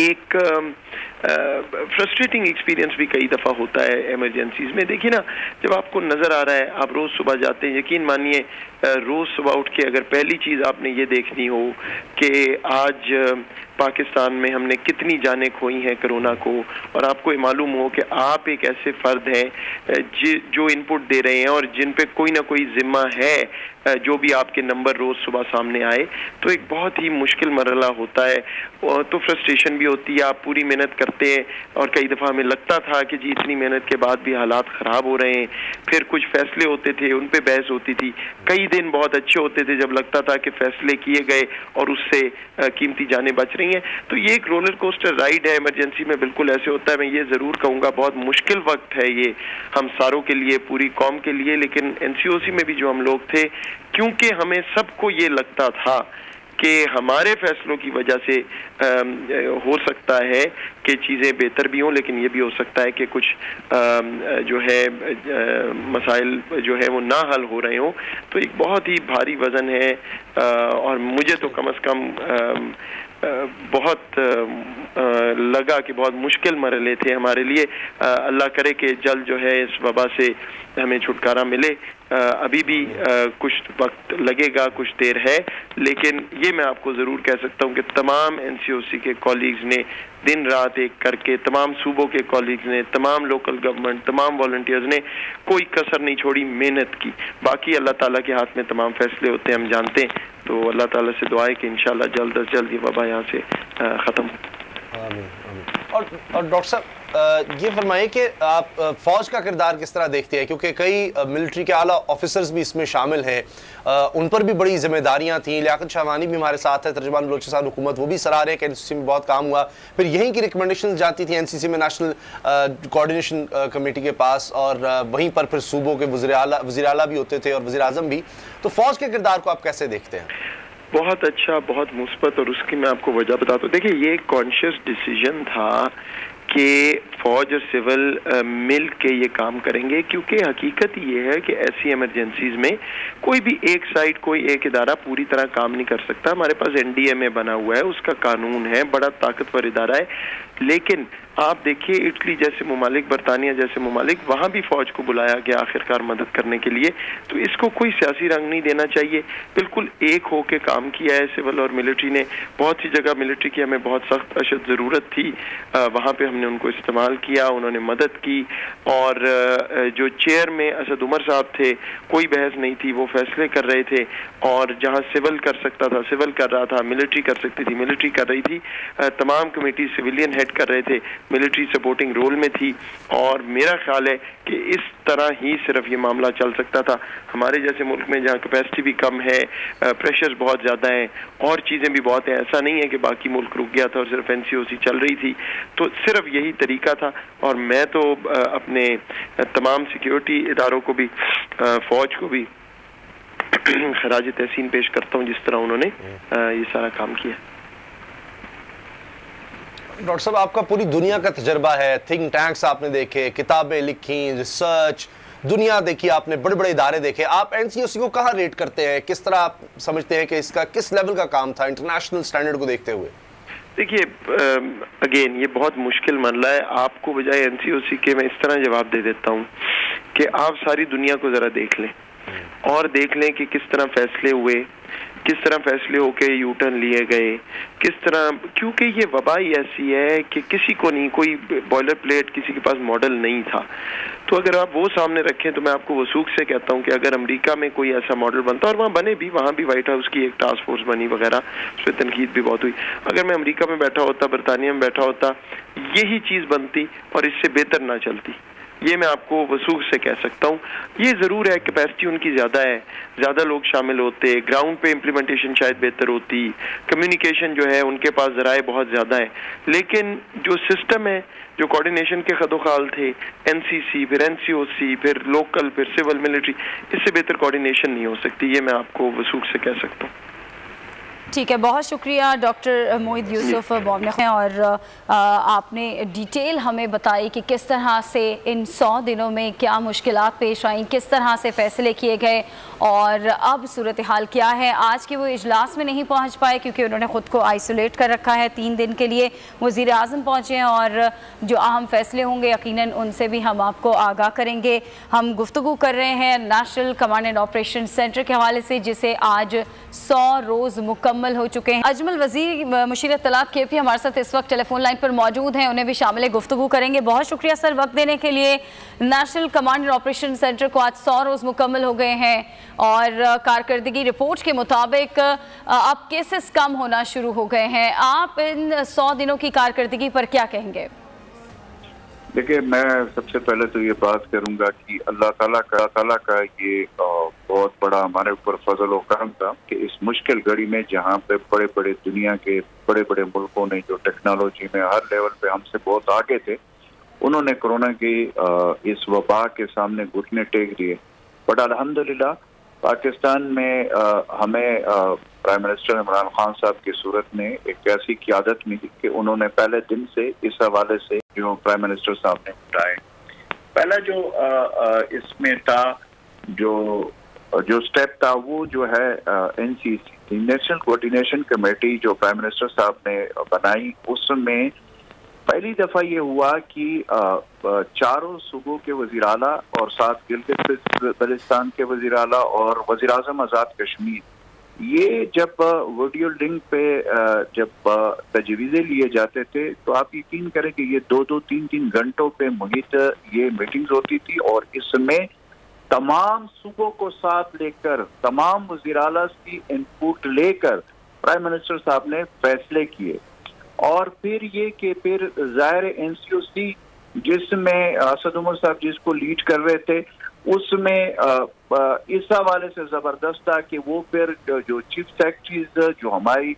ایک frustrating experience بھی کئی دفعہ ہوتا ہے ایمرجنسیز میں. دیکھیے نا, جب آپ کو نظر آ رہا ہے, آپ روز صبح جاتے ہیں, یقین مانیے روز صبح اٹھ کے اگر پہلی چیز آپ نے یہ دیکھنی ہو کہ آج پاکستان میں ہم نے کتنی جانیں کھوئی ہیں کرونا کو, اور آپ کو یہ معلوم ہو کہ آپ ایک ایسے فرد ہیں جو ان پٹ دے رہے ہیں اور جن پہ کوئی نہ کوئی ذمہ ہے, جو بھی آپ کے نمبر روز صبح سامنے آئے, تو ایک بہت ہی مشکل مرحلہ ہوتا ہے. تو فرسٹریشن بھی ہوتی ہے, آپ پوری محنت کرتے ہیں اور کئی دفعہ ہمیں لگتا تھا کہ جی اتنی محنت کے بعد بھی حالات خراب ہو رہے ہیں. پھر کچھ فیصلے ہوتے تھے, ان پہ بحث ہوتی تھی. کئی دن بہت اچھے ہوتے تھے جب لگتا تھا کہ فیصلے کیے گئے اور اس سے قیمتی جانیں بچ رہی ہیں. تو یہ ایک رولر کوسٹر رائڈ ہے ایمرجنسی میں, بالکل ایسے ہوتا ہے. میں یہ ضرور کہوں گا بہت مشکل وقت ہے یہ ہم ساروں کے لیے, پوری قوم کے لیے. لیکن NCOC میں بھی جو ہم لوگ تھے, کیونکہ ہمیں سب کو یہ لگتا تھا کہ ہمارے فیصلوں کی وجہ سے ہو سکتا ہے کہ چیزیں بہتر بھی ہوں, لیکن یہ بھی ہو سکتا ہے کہ کچھ جو ہے مسائل جو ہے وہ نہ حل ہو رہے ہوں. تو ایک بہت ہی بھاری وزن ہے, اور مجھے تو کم از کم بہت لگا کہ بہت مشکل مرحلے تھے ہمارے لیے. اللہ کرے کہ جلد جو ہے اس وبا سے ہمیں چھٹکارا ملے. ابھی بھی کچھ وقت لگے گا, کچھ دیر ہے, لیکن یہ میں آپ کو ضرور کہہ سکتا ہوں کہ تمام NCOC کے کولیگز نے دن رات ایک کر کے, تمام صوبوں کے کولیگز نے, تمام لوکل گورنمنٹ, تمام والنٹیئرز نے کوئی کسر نہیں چھوڑی, محنت کی. باقی اللہ تعالیٰ کے ہاتھ میں تمام فیصلے ہوتے ہیں, ہم جانتے ہیں. تو اللہ تعالیٰ سے دعا ہے کہ انشاءاللہ جلد از جلد یہ وبا یہاں سے ختم ہو. آمین آمین. اور ڈاکٹر صاحب یہ فرمائیں کہ آپ فوج کا کردار کس طرح دیکھتے ہیں, کیونکہ کئی ملٹری کے اعلیٰ آفیسرز بھی اس میں شامل ہیں, ان پر بھی بڑی ذمہ داریاں تھیں. لیاقت شاہوانی بھی ہمارے ساتھ ہے, ترجمان بلوچستان حکومت, وہ بھی سراہ رہے ہیں کہ NCC میں بہت کام ہوا. پھر یہیں کی ریکمنڈیشنز جاتی تھیں NCC میں نیشنل کوارڈینیشن کمیٹی کے پاس, اور وہیں پر پھر صوبوں کے وزیر اعلیٰ بھی ہوتے تھے اور وزیر اعظم بھی. تو فوج کے کردار کو آپ کیسے دیکھتے ہیں؟ بہت اچھا, بہت مثبت, اور اس کی میں آپ کو وجہ بتاتا ہوں. دیکھیں, یہ ایک کانشیس ڈیسیجن تھا کہ فوج اور سول مل کے یہ کام کریں گے, کیونکہ حقیقت یہ ہے کہ ایسی ایمرجنسیز میں کوئی بھی ایک سائڈ, کوئی ایک ادارہ پوری طرح کام نہیں کر سکتا. ہمارے پاس NDMA بنا ہوا ہے, اس کا قانون ہے, بڑا طاقتور ادارہ ہے. لیکن آپ دیکھیے اٹلی جیسے ممالک, برطانیہ جیسے ممالک, وہاں بھی فوج کو بلایا گیا آخرکار مدد کرنے کے لیے. تو اس کو کوئی سیاسی رنگ نہیں دینا چاہیے, بالکل ایک ہو کے کام کیا ہے سول اور ملٹری نے. بہت سی جگہ ملٹری کی ہمیں بہت سخت اشد ضرورت تھی, وہاں پہ ہم نے ان کو استعمال کیا, انہوں نے مدد کی. اور جو چیئر میں اسد عمر صاحب تھے, کوئی بحث نہیں تھی, وہ فیصلے کر رہے تھے, اور جہاں سول کر سکتا تھا سول کر رہا تھا, ملٹری کر سکتی تھی ملٹری کر رہی تھی. تمام کمیٹی سویلین ہیڈ کر رہے تھے, ملٹری سپورٹنگ رول میں تھی. اور میرا خیال ہے کہ اس طرح ہی صرف یہ معاملہ چل سکتا تھا. ہمارے جیسے ملک میں جہاں کیپیسٹی بھی کم ہے, پریشرز بہت زیادہ ہیں, اور چیزیں بھی بہت ہیں, ایسا نہیں ہے کہ باقی ملک رک گیا تھا اور صرف NCOC چل رہی تھی. تو صرف یہی طریقہ تھا. اور میں تو اپنے تمام سیکیورٹی اداروں کو بھی, فوج کو بھی خراج تحسین پیش کرتا ہوں جس طرح انہوں نے یہ سارا کام کیا. ڈاکٹر صاحب, آپ کا پوری دنیا کا تجربہ ہے, تھنک ٹینکس آپ نے دیکھے, کتابیں لکھی, ریسرچ, دنیا دیکھی آپ نے, بڑے بڑے ادارے دیکھے. آپ NCOC کو کہاں ریٹ کرتے ہیں, کس طرح آپ سمجھتے ہیں کہ اس کا کس لیول کا کام تھا انٹرنیشنل سٹینڈرڈ کو دیکھتے ہوئے؟ دیکھیے, اگین یہ بہت مشکل مرحلہ ہے. آپ کو بجائے NCOC کے میں اس طرح جواب دے دیتا ہوں کہ آپ ساری دنیا کو ذرا دیکھ لیں, اور دیکھ لیں کہ کس طرح فیصلے ہوئے, کس طرح فیصلے ہو کے یو ٹرن لیے گئے, کس طرح, کیونکہ یہ وبا ہی ایسی ہے کہ کسی کو نہیں, کوئی بوائلر پلیٹ کسی کے پاس ماڈل نہیں تھا. تو اگر آپ وہ سامنے رکھیں تو میں آپ کو وثوق سے کہتا ہوں کہ اگر امریکہ میں کوئی ایسا ماڈل بنتا, اور وہاں بنے بھی, وہاں بھی وائٹ ہاؤس کی ایک ٹاسک فورس بنی وغیرہ, اس پہ تنقید بھی بہت ہوئی. اگر میں امریکہ میں بیٹھا ہوتا, برطانیہ میں بیٹھا ہوتا, یہی چیز بنتی اور اس سے بہتر نہ چلتی. یہ میں آپ کو وثوق سے کہہ سکتا ہوں. یہ ضرور ہے کیپیسٹی ان کی زیادہ ہے, زیادہ لوگ شامل ہوتے, گراؤنڈ پہ امپلیمنٹیشن شاید بہتر ہوتی, کمیونیکیشن جو ہے ان کے پاس ذرائع بہت زیادہ ہے. لیکن جو سسٹم ہے, جو کوارڈینیشن کے خد و خال تھے, NCC, پھر NCOC, پھر لوکل, پھر سول, ملٹری, اس سے بہتر کوارڈینیشن نہیں ہو سکتی. یہ میں آپ کو وثوق سے کہہ سکتا ہوں. ٹھیک ہے، بہت شکریہ ڈاکٹر موید یوسف بومن، اور آپ نے ڈیٹیل ہمیں بتائی کہ کس طرح سے ان 100 دنوں میں کیا مشکلات پیش آئیں، کس طرح سے فیصلے کیے گئے اور اب صورتحال کیا ہے۔ آج کے وہ اجلاس میں نہیں پہنچ پائے کیونکہ انہوں نے خود کو آئسولیٹ کر رکھا ہے 3 دن کے لیے۔ وزیر اعظم پہنچے ہیں اور جو اہم فیصلے ہوں گے یقیناً ان سے بھی ہم آپ کو آگاہ کریں گے۔ ہم گفتگو کر رہے ہیں national command and operation centre کے حوالے سے، جسے آج 100 روز مکمل ہو چکے ہیں۔ اجمل وزیر مشیر اطلاعات کے پی ہمارے ساتھ اس وقت ٹیلی فون لائن پر موجود ہیں، انہیں بھی شامل گفتگو کریں گے۔ بہت شکریہ سر وقت دینے کے لیے۔ National command and operation centre کو آج 100 روز مکمل ہو گئے ہیں اور کارکردگی رپورٹ کے مطابق اب کیسز کم ہونا شروع ہو گئے ہیں۔ آپ ان 100 دنوں کی کارکردگی پر کیا کہیں گے؟ دیکھیں، میں سب سے پہلے تو یہ بات کروں گا کہ اللہ تعالیٰ کا یہ بہت بڑا ہمارے اوپر فضل و کرم تھا کہ اس مشکل گھڑی میں جہاں پہ بڑے دنیا کے بڑے ملکوں نے جو ٹیکنالوجی میں ہر لیول پہ ہم سے بہت آگے تھے، انہوں نے کورونا کی اس وبا کے سامنے گھٹنے ٹیک دیے۔ بٹ الحمدللہ پاکستان میں ہمیں پرائم منسٹر عمران خان صاحب کی صورت نے ایک ایسی قیادت ملی کہ انہوں نے پہلے دن سے اس حوالے سے جو پرائم منسٹر صاحب نے اٹھائے، پہلا جو اس میں تھا جو سٹیپ تھا وہ جو ہے NCC نیشنل کوآرڈینیشن کمیٹی جو پرائم منسٹر صاحب نے بنائی، اس میں پہلی دفعہ یہ ہوا کہ 4 صوبوں کے وزیر اعلیٰ اور 7 گلگت بلتستان کے وزیر اعلیٰ اور وزیر اعظم آزاد کشمیر، یہ جب ویڈیو لنک پہ جب تجویزیں لیے جاتے تھے تو آپ یقین کریں کہ یہ 2-3 گھنٹوں پہ محیط یہ میٹنگز ہوتی تھی، اور اس میں تمام صوبوں کو ساتھ لے کر تمام وزیر اعلیٰ کی انپوٹ لے کر پرائم منسٹر صاحب نے فیصلے کیے۔ اور پھر یہ کہ پھر ظاہر NCOC جس میں اسد عمر صاحب جس کو لیڈ کر رہے تھے، اس میں اس حوالے سے زبردست تھا کہ وہ پھر جو چیف سیکرٹریز جو ہماری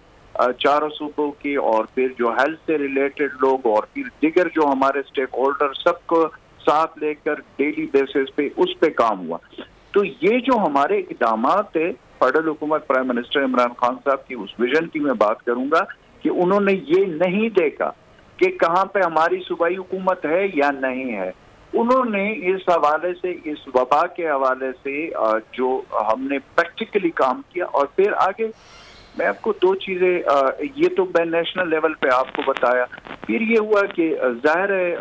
4 صوبوں کی اور پھر جو ہیلتھ سے ریلیٹڈ لوگ اور پھر دیگر جو ہمارے اسٹیک ہولڈر سب کو ساتھ لے کر ڈیلی بیسس پہ اس پہ کام ہوا۔ تو یہ جو ہمارے اقدامات تھے فیڈرل حکومت پرائم منسٹر عمران خان صاحب کی اس ویژن کی میں بات کروں گا کہ انہوں نے یہ نہیں دیکھا کہ کہاں پہ ہماری صوبائی حکومت ہے یا نہیں ہے، انہوں نے اس حوالے سے اس وبا کے حوالے سے جو ہم نے پریکٹیکلی کام کیا۔ اور پھر آگے میں آپ کو 2 چیزیں یہ تو میں نیشنل لیول پہ آپ کو بتایا، پھر یہ ہوا کہ ظاہر ہے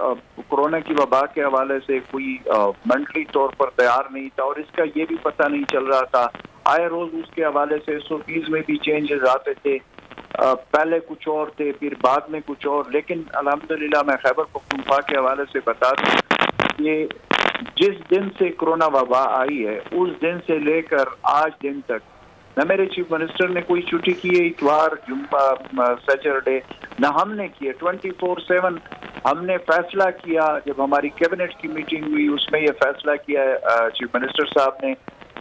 کورونا کی وبا کے حوالے سے کوئی منٹلی طور پر تیار نہیں تھا اور اس کا یہ بھی پتہ نہیں چل رہا تھا، آئے روز اس کے حوالے سے SOPs میں بھی چینجز آتے تھے، پہلے کچھ اور تھے پھر بعد میں کچھ اور، لیکن الحمدللہ میں خیبر پختونخوا کے حوالے سے بتا دوں کہ جس دن سے کورونا وبا آئی ہے اس دن سے لے کر آج دن تک نہ میرے چیف منسٹر نے کوئی چھٹی کی ہے، اتوار جمعہ سیٹرڈے نہ ہم نے کی ہے، 24/7 ہم نے فیصلہ کیا۔ جب ہماری کیبنٹ کی میٹنگ ہوئی اس میں یہ فیصلہ کیا ہے چیف منسٹر صاحب نے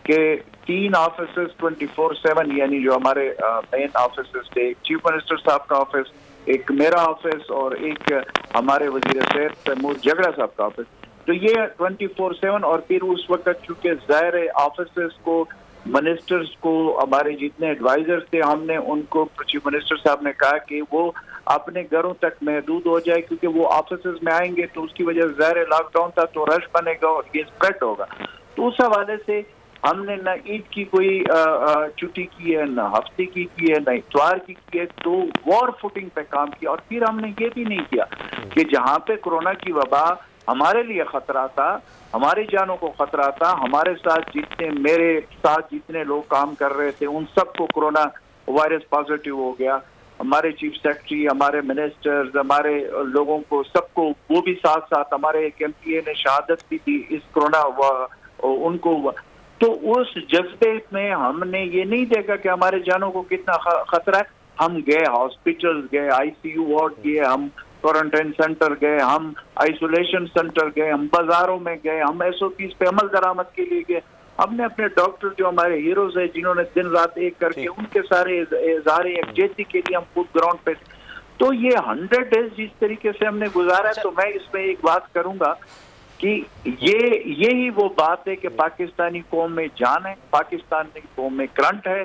کہ 3 آفیسز 24/7 یعنی جو ہمارے مین آفیسز تھے، چیف منسٹر صاحب کا آفس، ایک میرا آفس اور ایک ہمارے وزیر صحت تیمور جگڑا صاحب کا آفس، تو یہ 24/7۔ اور پھر اس وقت چونکہ ظاہر آفیسز کو منسٹرز کو ہمارے جتنے ایڈوائزرز تھے ہم نے ان کو چیف منسٹر صاحب نے کہا کہ وہ اپنے گھروں تک محدود ہو جائے کیونکہ وہ آفیسز میں آئیں گے تو اس کی وجہ سے ظاہر لاک ڈاؤن تھا تو رش بنے گا اور یہ اسپریڈ ہوگا۔ تو اس حوالے سے ہم نے نہ عید کی کوئی چھٹی کی ہے، نہ ہفتے کی ہے، نہ اتوار کی ہے، تو وار فوٹنگ پہ کام کیا۔ اور پھر ہم نے یہ بھی نہیں کیا کہ جہاں پہ کورونا کی وبا ہمارے لیے خطرہ تھا، ہماری جانوں کو خطرہ تھا، ہمارے ساتھ میرے ساتھ جتنے لوگ کام کر رہے تھے ان سب کو کورونا وائرس پازیٹیو ہو گیا، ہمارے چیف سیکرٹری، ہمارے منسٹرز، ہمارے لوگوں کو سب کو، وہ بھی ساتھ ہمارے ایک MP نے شہادت بھی دی اس کورونا ان کو۔ تو اس جذبے میں ہم نے یہ نہیں دیکھا کہ ہمارے جانوں کو کتنا خطرہ ہے، ہم گئے ہاسپٹل گئے، ICU وارڈ گئے، ہم کوارنٹائن سینٹر گئے، ہم آئسولیشن سینٹر گئے، ہم بازاروں میں گئے، ہم SOPs پہ عمل درآمد کے لیے گئے، ہم نے اپنے ڈاکٹر جو ہمارے ہیروز ہیں جنہوں نے دن رات ایک کر کے ان کے سارے اظہار یکجہتی کے لیے ہم خود گراؤنڈ پہ، تو یہ 100 days جس طریقے سے ہم نے گزارا ہے، تو میں اس میں ایک بات کروں گا کہ یہی وہ بات ہے کہ پاکستانی قوم میں جان ہے، پاکستانی قوم میں کرنٹ ہے،